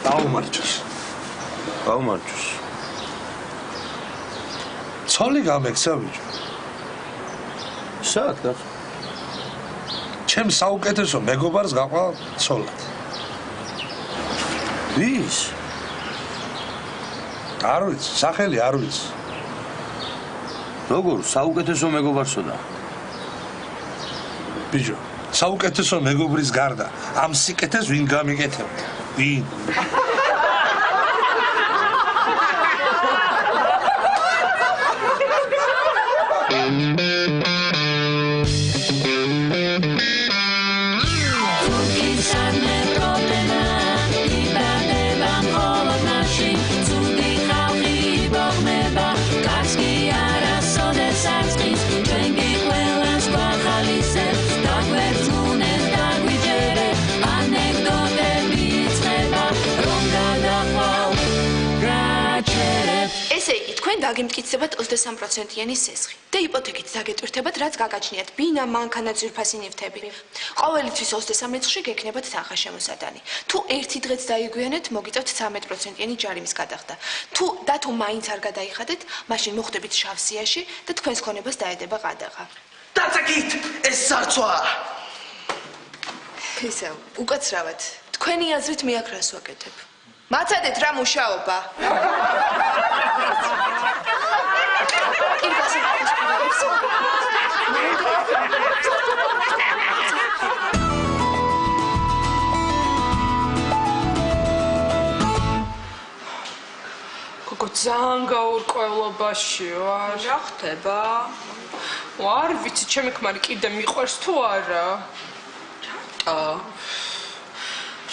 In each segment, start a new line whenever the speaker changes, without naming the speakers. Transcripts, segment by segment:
გაუმარჯოს.
ცოლი გამექცა ბიჭო.
სად და?
ჩემ საუკეთესო მეგობარს გაყვა ცოლად.
ვის?
არ ვიცი, სახელი არ ვიცი.
როგორ საუკეთესო მეგობარსო და?
ბიჭო, საუკეთესო მეგობრის გარდა ამ სიკეთეს ვინ გამიკეთებდა? ვინ?
დაგიმტკიცებათ 23%-იანი სესხი და იპოთეკით დაგეტვირთებათ, რაც გაგაჩნიათ ბინა, მანქანა, ძვირფასი ნივთები. ყოველთვის 23 რიცხვში გექნებათ თანხაშემოსადანი. თუ ერთი დღეც დაიგვიანეთ, მოგიწევთ 13%-იანი ჯარიმის გადახდა. თუ მაინც არ გადაიხადეთ, მაშინ მოხვდებით შავ სიაში და თქვენს ქონებას დაედება ყადაღა.
დაწაკით, ეს სარცვა!
ისე, უკაცრავად. თქვენი აზრით მე აქ რას ვაკეთებ? მაცადეთ რა მუშაობა?
გოგო ძალიან გაურკვევლობაში ვარ.
რა ხდება?
არ ვიცი, ჩემი ქმარი კიდე მიყვარს თუ არა.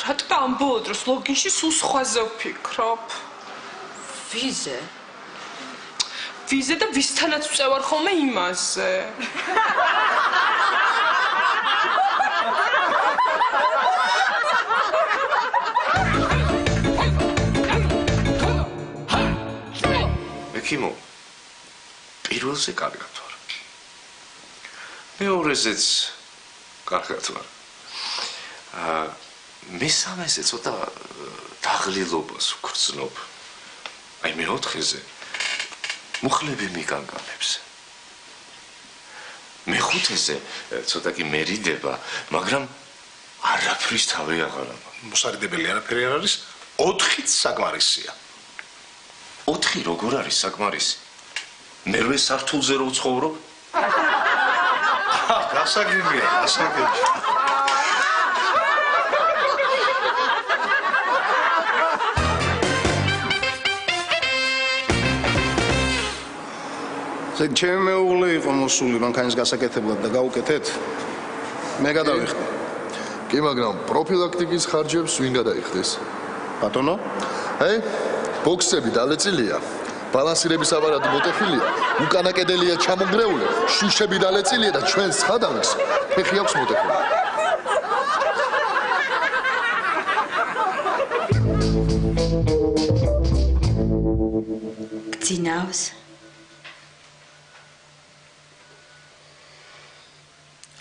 რატო ამ ბოლო დროს ლოგინში სულ სხვაზე ვფიქრობ?
ვიზე?
ვიზე და ვისთანაც ვწევარ ხოლმე იმაზე.
ექიმო, პირველზე კარგად ვარ. მეორეზეც კარგად ვარ. მესამეზე ცოტა დაღლილობას ვგრძნობ. აი მეოთხეზე მუხლები მიგანგანებს. მეხუთეზე ცოტა კი მერიდება, მაგრამ არაფრის თავი აღარ ამაქვს.
მოსარიდებელი არაფერი არ არის, 4-იც საკმარისია.
4 როგორ არის საკმარისი? მერვე სართულზე რო ვცხოვრობ?
გასაგებია, გასაგებია. ჩემი მეუღლე იყო მოსული მანქანის გასაკეთებლად და გაუკეთეთ. მე გადავიხდი.
კი, მაგრამ პროფილაქტიკის ხარჯებს ვინ გადაიხდეს?
ბატონო?
ბოქსები დალეწილია, ბალანსირების აპარატი მოტეხილია, უკანა კედელია ჩამონგრეული, შუშები დალეწილია და ჩვენ ცხადანს ფეხი აქვს მოტეხული.
გძინავს?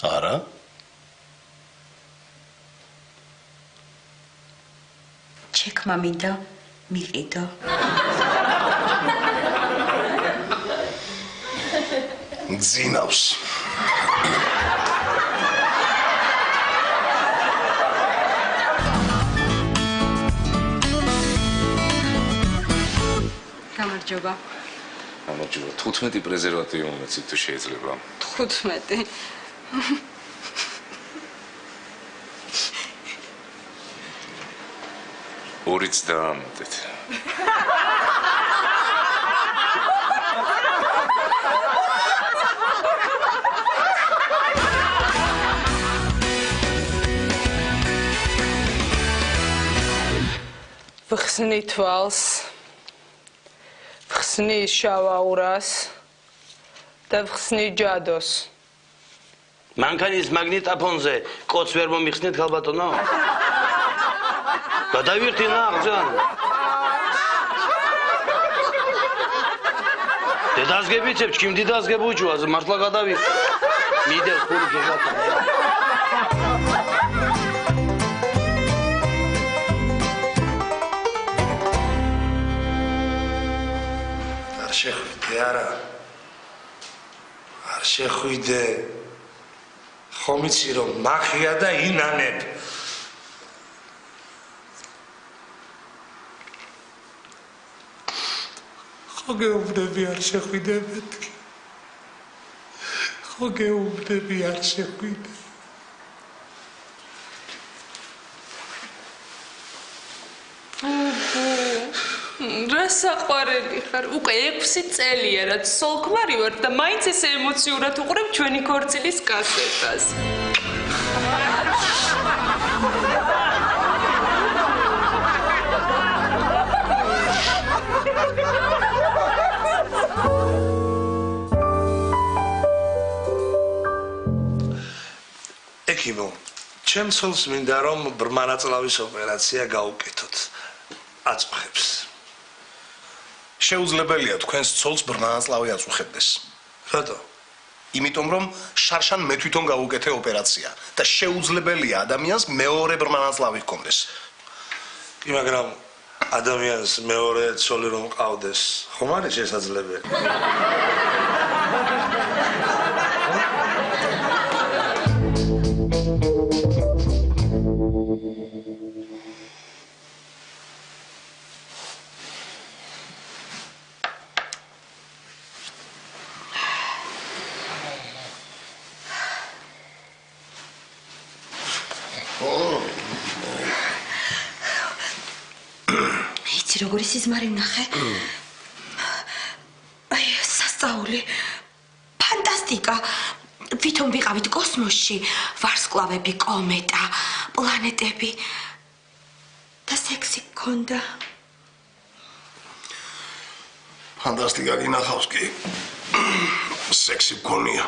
არა?
ჩექმა მინდა მიყიდო.
გძინავს.
გამარჯობა.
გამარჯობა. 15 პრეზერვატივი მომეცით თუ შეიძლება.
15.
ორიც დაამატეთ.
ვხსნი თვალს, ვხსნი შავაურას და ვხსნი ჯადოს.
მანქანის მაგნიტოფონზე კოც ვერ მომიხსნით გალბატონო? გადავირთი ნახძან. დედას გებიცებ, ჩქიმ დიდას გებუჭვა, მართლა გადავირთი. მიდევს ფული გეგატა.
არ შეხვიდე არა არ შეხვიდე ხომ იცი რომ მახია და ინანებ ხო გეუბნები არ შეხვიდე მეთქი ხო გეუბნები არ შეხვიდე
რა საყვარელი ხარ უკვე 6 წელია რაც სოლქმარი ვარ და მაინც ესე ემოციურად უყურებ ჩვენი ქორწილის კასეტას
ეკიმო ჩემ ცოლს მინდა რომ ბრმანაწლავის ოპერაცია გაუკეთოთ აწუხებს
შეუძლებელია თქვენს ცოლს ბრმანაწლავი აწუხებდეს.
რატო?
იმიტომ რომ შარშან მე თვითონ გავუკეთე ოპერაცია და შეუძლებელია ადამიანს მეორე ბრმანაწლავი ჰქონდეს.
კი, მაგრამ ადამიანს მეორე ცოლი რომ ყავდეს, ხომ არის შესაძლებელი?
როგორი სიზმარი ვნახე? აი, სასწაული. ფანტასტიკა. ვითომ ვიყავით კოსმოსში, ვარსკვლავები, კომეტა, პლანეტები. და სექსი გქონდა.
ფანტასტიკა გინახავს კი. სექსი გქონია.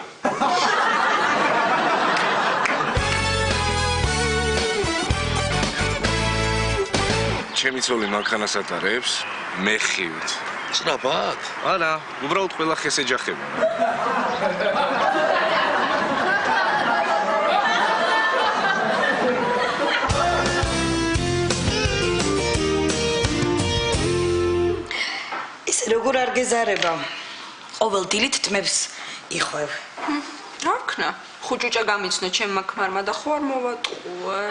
ჩემი ცოლი მანქანას ატარებს, მე ხივთ.
სწრაფად?
არა, უბრალოდ ყველა ხეს ეჯახება.
ისე როგორ არ გეზარება? ყოველ დილით თმებს იხვევ.
რა ვქნა? ხუჭუჭა გამიცნო ჩემმა ქმარმა და ხო არ მოვატყუე.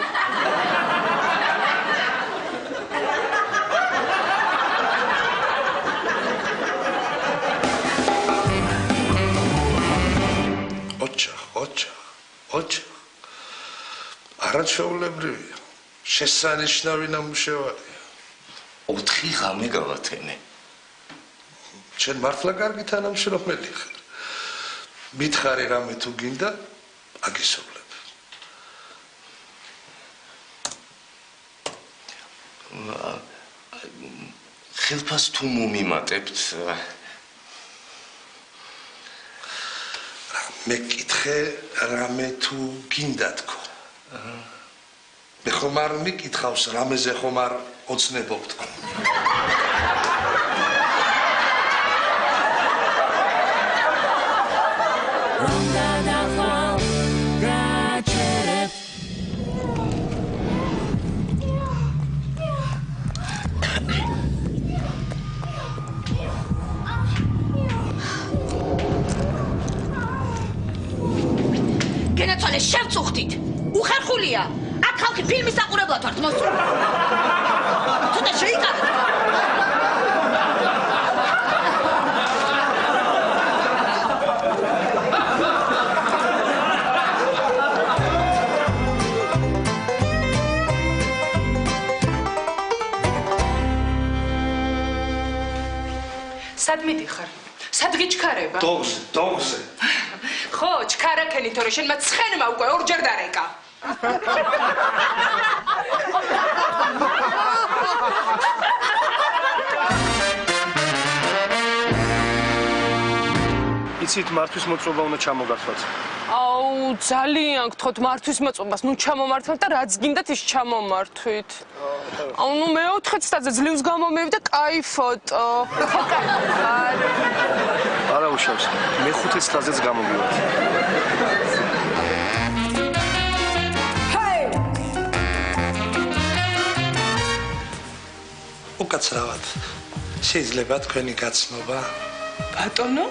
ოჩა.
არაჩვეულებრივია. შესანიშნავი ნამუშევარია.
4 ღამე გავათენე.
შენ მართლა კარგი თანამშრომელი ხარ. მითხარი რამე თუ გინდა, აგისოვლებ.
ხელფას თუ მომიმატებთ,
მე კითხე რამე თუ გინდა თქო. მე ხომ არ მიკითხავს რამეზე ხომ არ ოცნებობ თქო.
გენაცვალე შევწუხდით. უხერხულია. აქ ხალხი ფილმის საყურებლად ვართ მოსული. ცოტა შეიკარეთ.
სად მიდიხარ? სად გიჩქარება?
დოგზე.
ხო, ჩქარაკენი თორე შენმა ცხენმა უკვე ორჯერ დარეკა.
იცით მართვის მოწობა უნდა ჩამოგართვათ.
აუ, ძალიან გთხოვთ მართვის მოწობას, ნუ ჩამომართვით და რაც გინდათ ის ჩამომართვით. აუ, ნუ მეოთხე ცდაზე ძლივს გამომევიდა კაი ფოტო. ხო, კაი.
არა უშავს. მე-5 ცდაზეც გამოგივართ.
უკაცრავად შეიძლება თქვენი გაცნობა
ბატონო?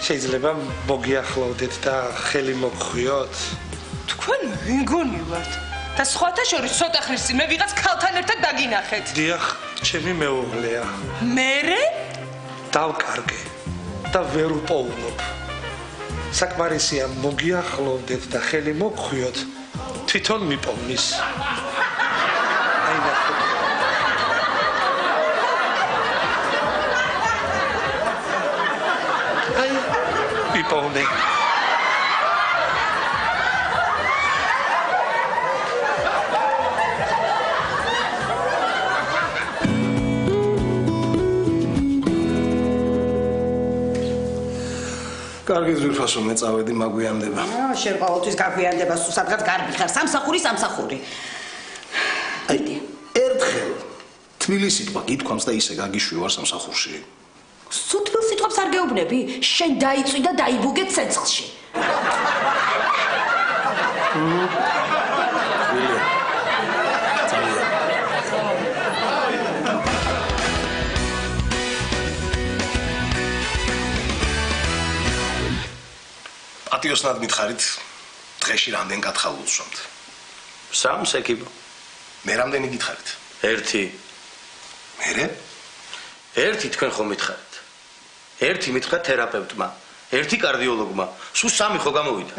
შეიძლება მოგიახლოვდეთ და ხელი მოგხვიოთ?
თქვენ ვინგონი ვართ? და სხვათა შორის ცოტა ხნის წინ მე ვიღაც ქალთან ერთად დაგინახეთ.
დიახ, ჩემი მეუღლეა.
მერე?
დავკარგე და ვერ უპოულობ. საკმარისია მოგიახლოვდეთ და ხელი მოგხვიოთ, თვითონ მიპოვნის. აი ნახეთ. აი მიპოვნე.
კარგი ზურფასო მე წავედი მაგვიანდება.
შენ ყოველთვის გაგვიანდება, სულ სადღაც გარბი ხარ, სამსახური.
აი, ერთხელ თბილი სიტყვა გითქვამს და ისე გაგიშვი ვარ სამსახურში.
სუთბილ სიტყვებს არ გეუბნები? შენ დაიწვი და დაიბუგე ცეცხლში.
პატიოსნად მითხარით, დღეში რამდენ გათხალულს შევთ?
3 ეკიბო.
მე რამდენი გითხარით?
1.
მერე?
1 თქვენ ხომ მითხარით? 1 მითხრა თერაპევტმა, 1 კარდიოლოგმა, სულ 3 ხო გამოვიდა.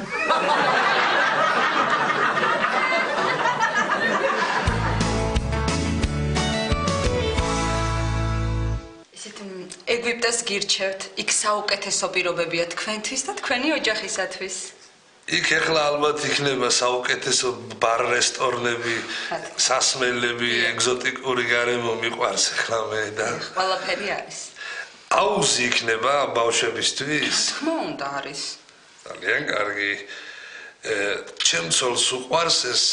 ეგვიპტეს გირჩევთ, იქ საუკეთესო პირობებია თქვენთვის და თქვენი ოჯახისათვის.
იქ ახლა ალბათ იქნება საუკეთესო ბარ-რესტორნები, სასმელები, ეგზოტიკური გარემო მიყვარს ახლა მე და
ყველაფერი არის.
აუზი იქნება ბავშვებისთვის?
თქმა უნდა არის.
ძალიან კარგი. ჩემ ცოლს უყვარს ეს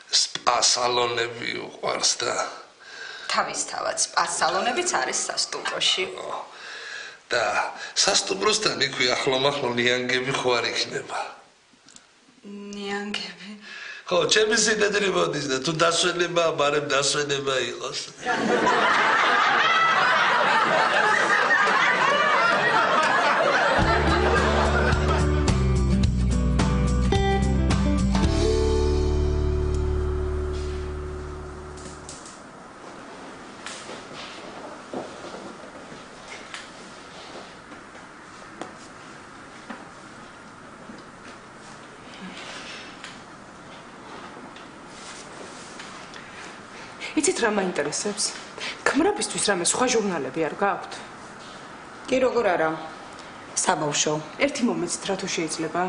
სპა სალონები უყვარს და
თავისთავად სპა სალონებიც არის სასტუმროში.
და სასტუმროსთან იქვე ახლომახლო ნიანგები ხო არ იქნება?
ნიანგები.
ხო, ჩემი სინედრი მოდის და თუ დასვენება, მარემ დასვენება იყოს.
იცით რა მაინტერესებს? ქმრებისთვის რამე სხვა ჟურნალები არ გაქვთ?
კი როგორ არა? საბავშვო.
ერთი მომეცით რა თუ შეიძლება?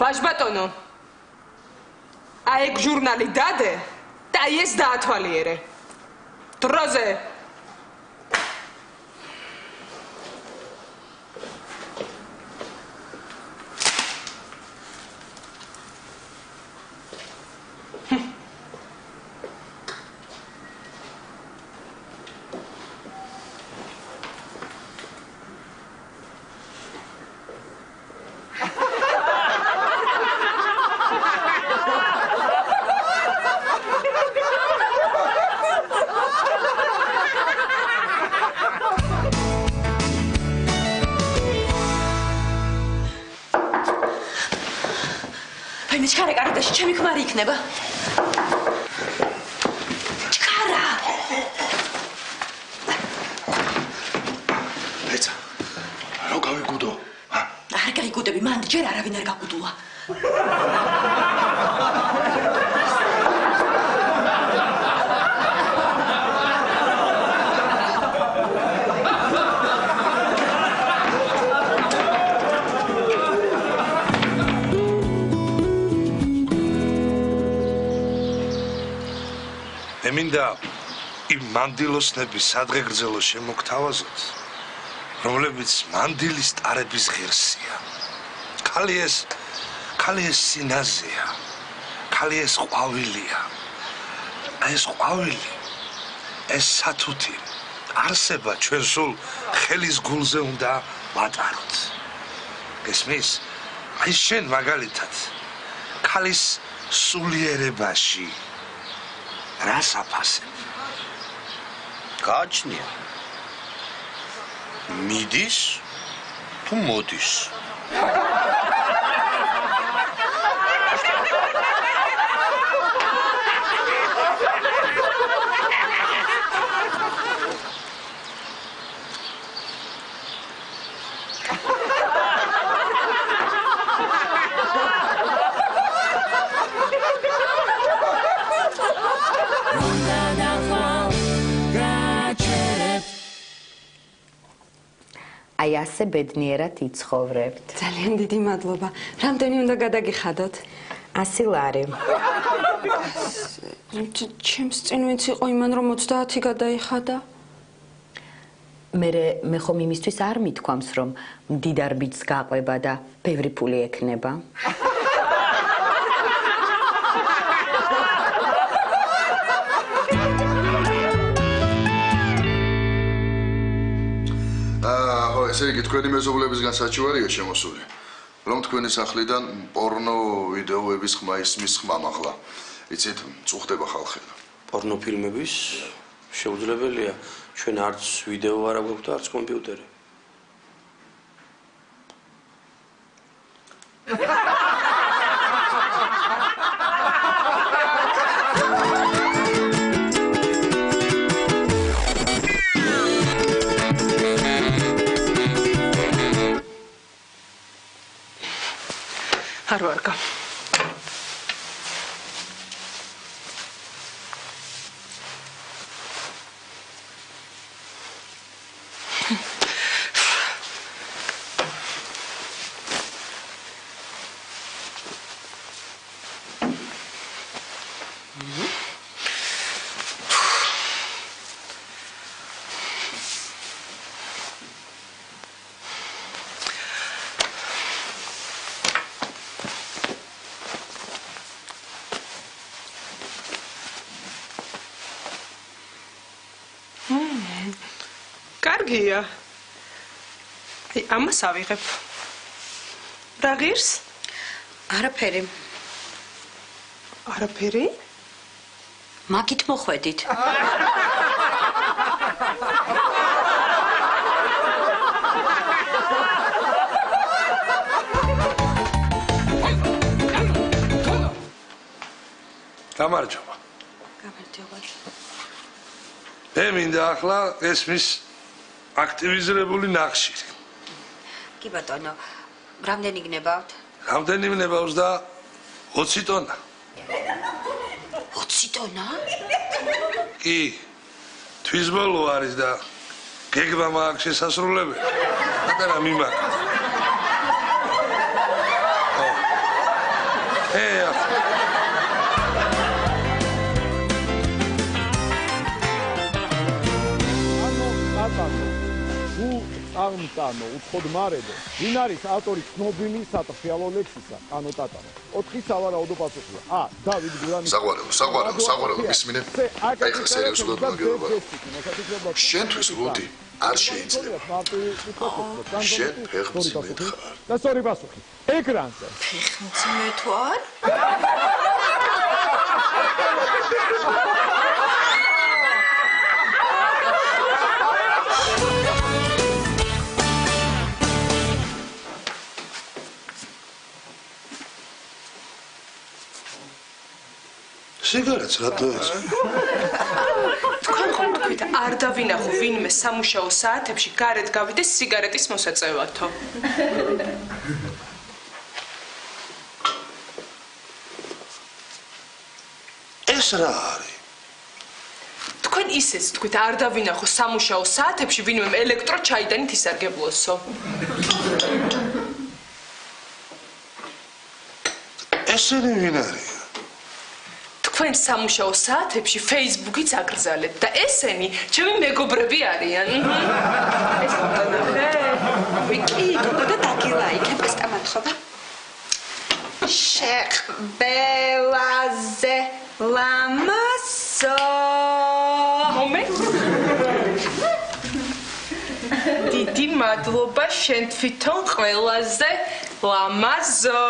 ვაჟბატონო. აი ეგ ჟურნალი დადე და აი ეს დაათვალიერე. დროზე.
მე ჩქარა კარდაში ჩემი ქმარი იქნება. ჩქარა.
ეცა. რა გავიგუდო?
არ გაიგუდები, მან ჯერ არავინ არ გაგუდულა.
მინდა იმ მანდილოსნების სადღეგრძელო შემოგთავაზოთ, რომლებიც მანდილის ტარების ღირსია. ქალი ეს სინაზეა, ქალი ეს ყვავილია. ეს ყვავილი, ეს სათუთი არსება ჩვენ სულ ხელის გულზე უნდა ვატაროთ. გესმის? აი შენ მაგალითად ქალის სულიერებაში
რას აფასებ? გააჩნია. მიდის თუ მოდის?
აი ასე ბედნიერად იცხოვრებთ.
ძალიან დიდი მადლობა. რამდენი უნდა გადაგიხადოთ?
100 ლარი.
ჩემს წინ ვინც იყო იმან რომ 30 გადაიხადა?
მე ხომ იმისთვის არ მithქვამს რომ მდიდარ ბიჭს გაყვება და ბევრი ფული ექნება.
ესე იგი თქვენი მეზობლებისგან საჩივარია შემოსული, რომ თქვენი სახლიდან პორნო ვიდეოების ხმა ისმის ხმა მაღლა. იცით, წუხდება ხალხი.
პორნო ფილმების შეუძლებელია. ჩვენ არც ვიდეო არ აგვაქვს და არც კომპიუტერი.
არ ვარგა. კარგია. აი, ამას ავიღებ. რა ღირს?
არაფერი.
არაფერი?
მაგით მოხვედით.
გამარჯობა.
გამარჯობა.
მე მინდა ახლა ესმის აქტივიზირებული ნახშირი.
კი ბატონო, რამდენი გნებავთ?
რამდენი ვნებავს და 20 ტონა.
20 ტონა?
კი. თვის ბოლო არის და გეგმა მაქვს შესასრულებელი. პატარა მიმაკა.
აღმწანო უცხოდმარებო ვინ არის ავტორი ცნობილი სატრიალო ლექსისა ანუ ტატარო 4 სავარაუდო პასუხია ა დავით გურამი
საყვარელო მისმინე აი ხა სერიოზულად მოგება შენთვის რუდი არ შეიძლება შენ ფეხმძიმედ ხარ
და სწორი პასუხი ეკრანზე
ფეხმძიმედ ვარ
სიგარეტს რატო ეს?
თქვენ ხომ თქვით არ დავინახო ვინმე სამუშაო საათებში გარეთ გავიდეს სიგარეტის მოსაწევათო.
ეს რა არის?
თქვენ ისეც თქვით არ დავინახო სამუშაო საათებში ვინმე ელექტროჩაიდანით ისარგებლოსო.
ესენი ვინ არის?
თქვენ სამუშაო საათებში Facebook-იც აკრძალეთ და ესენი ჩემი მეგობრები არიან. ეს მოგანახე?
ვიკი, გოგო დაგილაიქებ ეს დამათხოვა. შეხბელაზე ლამასო.
მომენტ. დიდი მადლობა შენ თვითონ ყველაზე ლამაზო.